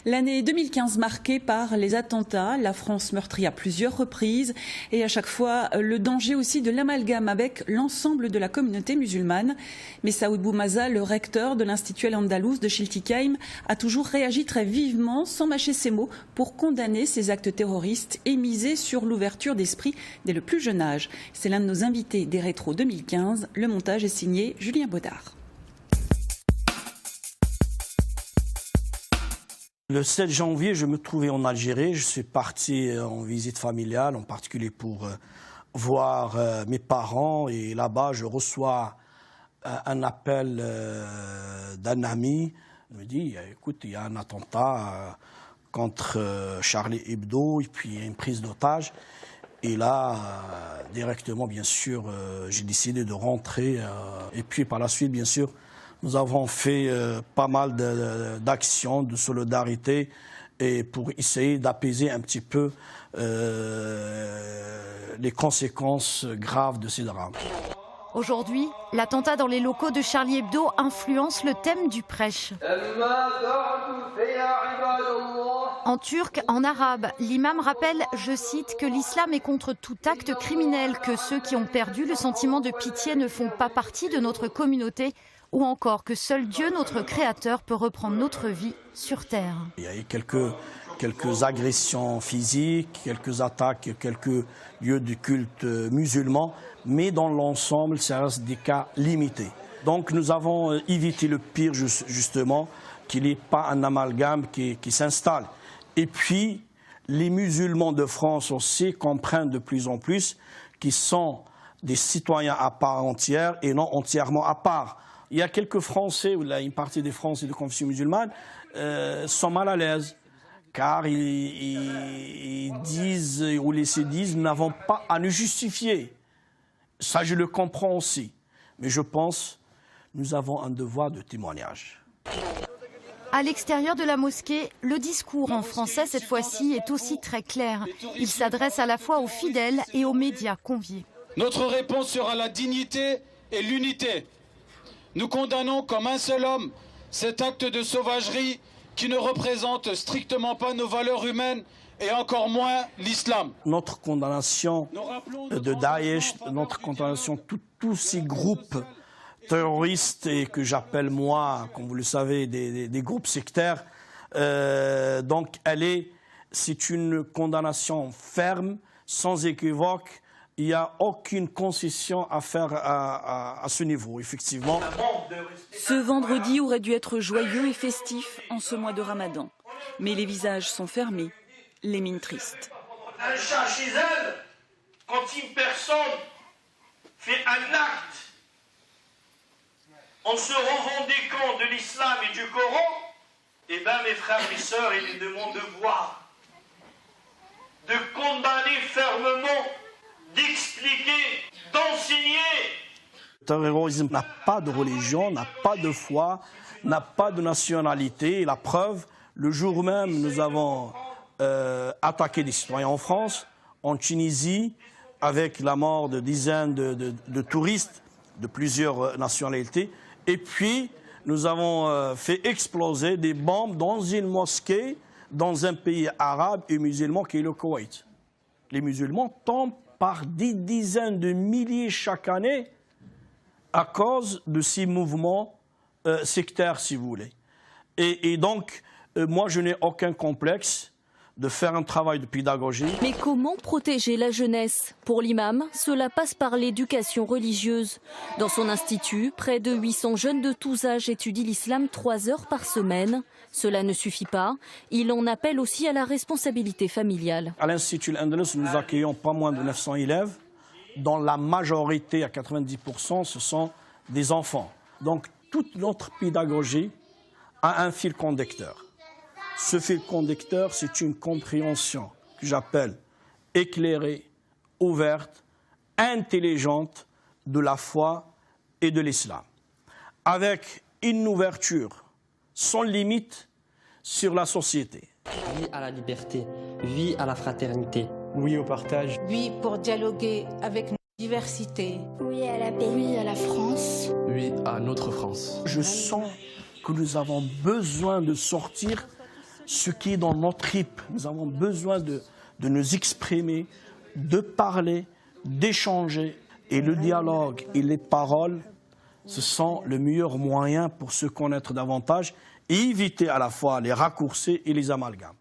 L'année 2015 marquée par les attentats, la France meurtrie à plusieurs reprises et à chaque fois le danger aussi de l'amalgame avec l'ensemble de la communauté musulmane. Mais Saoud Boumaza, le recteur de l'Institut Al-Andalus de Schiltigheim, a toujours réagi très vivement, sans mâcher ses mots, pour condamner ces actes terroristes et miser sur l'ouverture d'esprit dès le plus jeune âge. C'est l'un de nos invités des Rétro 2015. Le montage est signé Julien Baudard. Le 7 janvier, je me trouvais en Algérie. Je suis parti en visite familiale, en particulier pour voir mes parents. Et là-bas, je reçois un appel d'un ami. Il me dit, écoute, il y a un attentat contre Charlie Hebdo et puis une prise d'otage. Et là, directement, bien sûr, j'ai décidé de rentrer. Et puis par la suite, bien sûr, nous avons fait pas mal d'actions de solidarité et pour essayer d'apaiser un petit peu les conséquences graves de ces drames. Aujourd'hui, l'attentat dans les locaux de Charlie Hebdo influence le thème du prêche. En turc, en arabe, l'imam rappelle, je cite, que l'islam est contre tout acte criminel, que ceux qui ont perdu le sentiment de pitié ne font pas partie de notre communauté, ou encore que seul Dieu, notre Créateur, peut reprendre notre vie sur terre. Il y a eu quelques agressions physiques, quelques attaques, quelques lieux de culte musulmans, mais dans l'ensemble, ça reste des cas limités. Donc nous avons évité le pire, justement, qu'il n'y ait pas un amalgame qui s'installe. Et puis, les musulmans de France aussi comprennent de plus en plus qu'ils sont des citoyens à part entière et non entièrement à part. Il y a quelques Français, ou là, une partie des Français de confession musulmane, sont mal à l'aise, car ils disent, ou laissent dire, nous n'avons pas à nous justifier. Ça, je le comprends aussi. Mais je pense que nous avons un devoir de témoignage. À l'extérieur de la mosquée, le discours en français, cette fois-ci, est aussi très clair. Il s'adresse à la fois aux fidèles et aux médias conviés. Notre réponse sera la dignité et l'unité. Nous condamnons comme un seul homme cet acte de sauvagerie qui ne représente strictement pas nos valeurs humaines et encore moins l'islam. Notre condamnation de Daesh, notre condamnation de tous ces groupes terroristes et que j'appelle moi, comme vous le savez, des groupes sectaires, donc c'est une condamnation ferme, sans équivoque. Il n'y a aucune concession à faire à ce niveau, effectivement. Ce vendredi aurait dû être joyeux et festif en ce mois de Ramadan. Mais les visages sont fermés, les mines tristes. Un chat chez elle, quand une personne fait un acte en se revendiquant de l'islam et du Coran, eh bien mes frères et sœurs, il est de mon devoir de condamner fermement, d'expliquer, d'enseigner. Le terrorisme n'a pas de religion, n'a pas de foi, n'a pas de nationalité. Et la preuve, le jour même, nous avons attaqué des citoyens en France, en Tunisie, avec la mort de dizaines de touristes de plusieurs nationalités. Et puis, nous avons fait exploser des bombes dans une mosquée, dans un pays arabe et musulman qui est le Koweït. Les musulmans tombent par des dizaines de milliers chaque année à cause de ces mouvements sectaires, si vous voulez. Et donc, moi, je n'ai aucun complexe de faire un travail de pédagogie. Mais comment protéger la jeunesse? Pour l'imam, cela passe par l'éducation religieuse. Dans son institut, près de 800 jeunes de tous âges étudient l'islam 3 heures par semaine. Cela ne suffit pas. Il en appelle aussi à la responsabilité familiale. À l'Institut Al-Andalus, nous accueillons pas moins de 900 élèves, dont la majorité, à 90%, ce sont des enfants. Donc, toute notre pédagogie a un fil conducteur. Ce fil conducteur, c'est une compréhension que j'appelle éclairée, ouverte, intelligente de la foi et de l'islam, avec une ouverture sans limite sur la société. Oui à la liberté, oui à la fraternité. Oui au partage. Oui pour dialoguer avec nos diversités. Oui à la paix. Oui à la France. Oui à notre France. Je sens que nous avons besoin de sortir ce qui est dans notre tripes. Nous avons besoin de nous exprimer, de parler, d'échanger. Et le dialogue et les paroles, ce sont le meilleur moyen pour se connaître davantage et éviter à la fois les raccourcis et les amalgames.